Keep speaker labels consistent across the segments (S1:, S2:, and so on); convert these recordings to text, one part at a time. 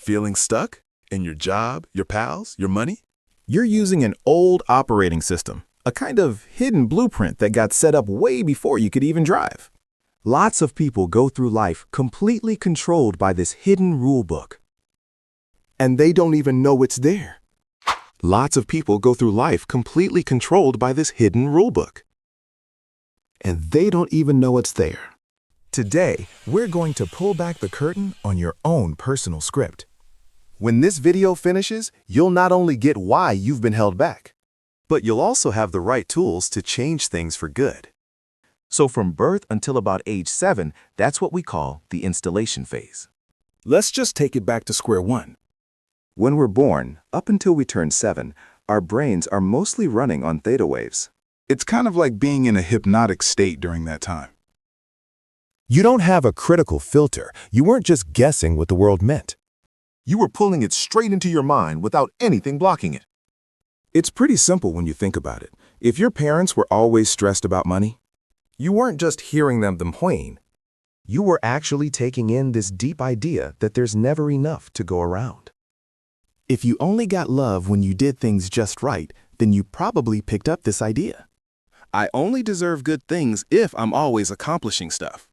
S1: Feeling stuck? In your job, your pals, your money?
S2: You're using an old operating system, a kind of hidden blueprint that got set up way before you could even drive.
S3: Lots of people go through life completely controlled by this hidden rule book.
S4: And they don't even know it's there.
S1: Lots of people go through life completely controlled by this hidden rulebook.
S4: And they don't even know it's there.
S3: Today, we're going to pull back the curtain on your own personal script.
S4: When this video finishes, you'll not only get why you've been held back,
S1: But you'll also have the right tools to change things for good.
S2: So from birth until about age 7, that's what we call the installation phase.
S1: Let's just take it back to square one.
S5: When we're born, up until we turn 7, our brains are mostly running on theta waves.
S6: It's kind of like being in a hypnotic state during that time.
S3: You don't have a critical filter. You weren't just guessing what the world meant.
S4: you were pulling it straight into your mind without anything blocking it.
S2: It's pretty simple when you think about it. If your parents were always stressed about money, you weren't just hearing them complain.
S3: You were actually taking in this deep idea that there's never enough to go around.
S7: If you only got love when you did things just right, then you probably picked up this idea.
S1: I only deserve good things if I'm always accomplishing stuff.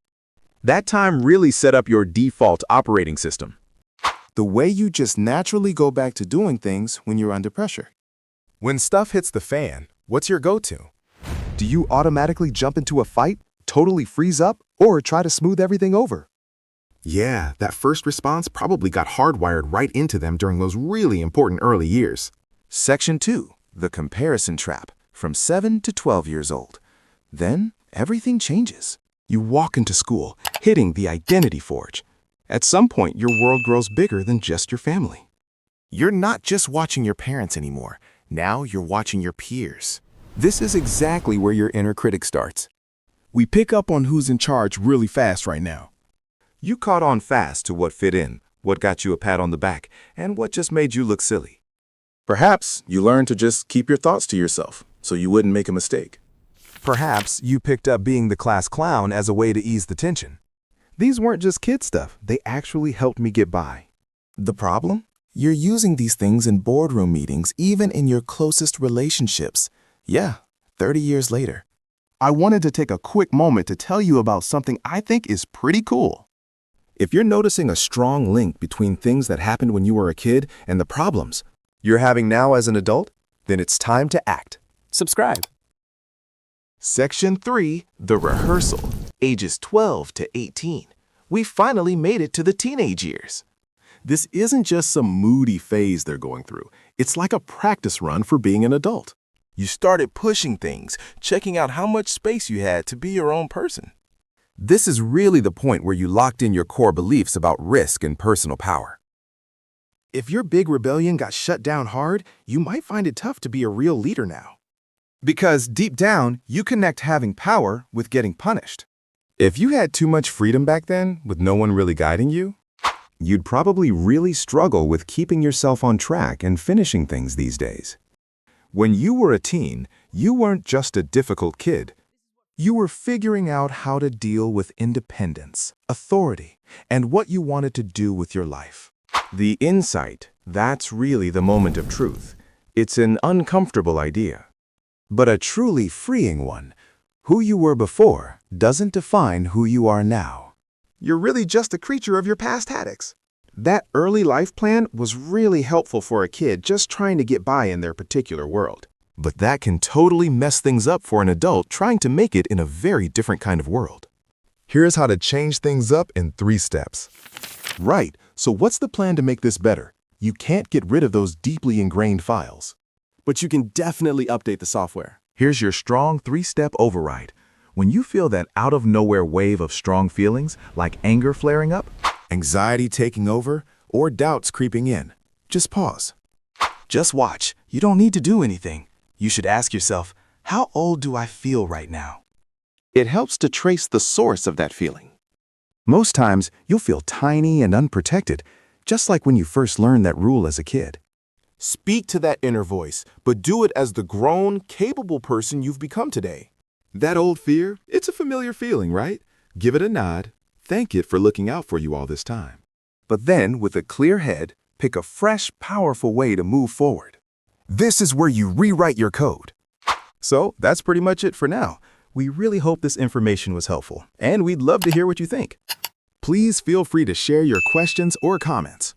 S2: That time really set up your default operating system.
S7: The way you just naturally go back to doing things when you're under pressure.
S3: When stuff hits the fan, what's your go-to?
S4: Do you automatically jump into a fight, totally freeze up, or try to smooth everything over?
S8: Yeah, that first response probably got hardwired right into them during those really important early years.
S5: Section 2, the comparison trap, from 7 to 12 years old. Then everything changes. You walk into school, hitting the identity forge. At some point, your world grows bigger than just your family.
S7: You're not just watching your parents anymore. Now you're watching your peers.
S5: This is exactly where your inner critic starts.
S1: We pick up on who's in charge really fast right now.
S5: You caught on fast to what fit in, what got you a pat on the back, and what just made you look silly.
S1: Perhaps you learned to just keep your thoughts to yourself so you wouldn't make a mistake.
S3: Perhaps you picked up being the class clown as a way to ease the tension.
S4: These weren't just kid stuff. They actually helped me get by.
S7: The problem? You're using these things in boardroom meetings, even in your closest relationships. Yeah, 30 years later.
S4: I wanted to take a quick moment to tell you about something I think is pretty cool.
S2: If you're noticing a strong link between things that happened when you were a kid and the problems you're having now as an adult, then it's time to act. Subscribe.
S3: Section 3, the rehearsal, ages 12 to 18. We finally made it to the teenage years.
S1: This isn't just some moody phase they're going through. It's like a practice run for being an adult. You started pushing things, checking out how much space you had to be your own person.
S2: This is really the point where you locked in your core beliefs about risk and personal power.
S7: If your big rebellion got shut down hard, you might find it tough to be a real leader now.
S3: Because deep down, you connect having power with getting punished.
S2: If you had too much freedom back then, with no one really guiding you, you'd probably really struggle with keeping yourself on track and finishing things these days. When you were a teen, you weren't just a difficult kid.
S3: You were figuring out how to deal with independence, authority, and what you wanted to do with your life.
S2: The insight, that's really the moment of truth. It's an uncomfortable idea, but a truly freeing one. Who you were before doesn't define who you are now.
S3: You're really just a creature of your past habits. That early life plan was really helpful for a kid just trying to get by in their particular world.
S2: But that can totally mess things up for an adult trying to make it in a very different kind of world.
S3: Here's how to change things up in 3 steps.
S4: Right, so what's the plan to make this better? You can't get rid of those deeply ingrained files.
S1: But you can definitely update the software.
S2: Here's your strong 3-step override. When you feel that out-of-nowhere wave of strong feelings, like anger flaring up, anxiety taking over, or doubts creeping in, just pause.
S7: Just watch. You don't need to do anything. You should ask yourself, how old do I feel right now?
S5: It helps to trace the source of that feeling.
S2: Most times, you'll feel tiny and unprotected, just like when you first learned that rule as a kid.
S4: Speak to that inner voice, but do it as the grown, capable person you've become today.
S2: That old fear, it's a familiar feeling, right? Give it a nod. Thank it for looking out for you all this time. But then, with a clear head,
S5: Pick a fresh, powerful way to move forward.
S2: This is where you rewrite your code.
S3: So that's pretty much it for now. We really hope this information was helpful, and we'd love to hear what you think. Please feel free to share your questions or comments.